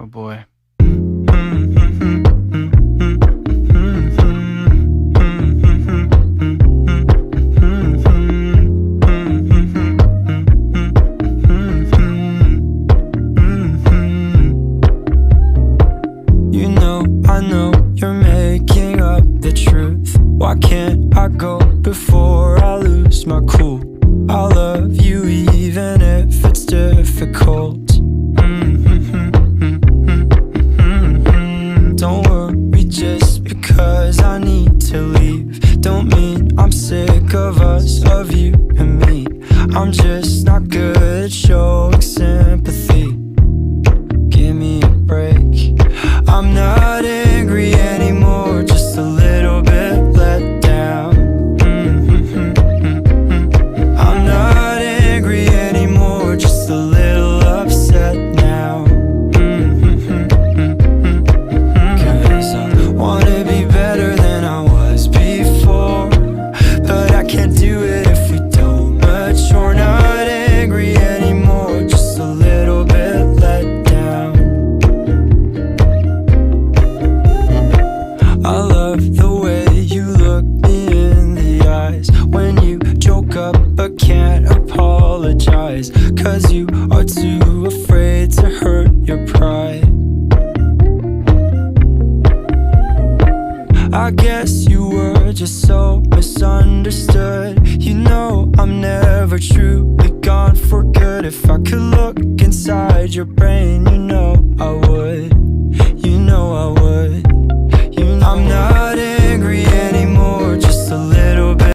Oh boy. You know, I know you're making up the truth. Why can't I go before I lose my cool? I love you even if it's difficult. Don't worry just because I need to leave. Don't mean I'm sick of us, of you and me. I'm just not good at showing sympathy. Give me a break. I'm not angry anymore, just a little bit let down. I'm not angry anymore, just a little upset now. Cause I wanna be better than I was before, but I can't do it if we don't mature. Not angry anymore, just a little bit let down. I love the way you look me in the eyes when you joke up but can't apologize, cause you are too afraid to hurt your pride. I guess you were just so misunderstood. You know I'm never truly gone for good. If I could look inside your brain,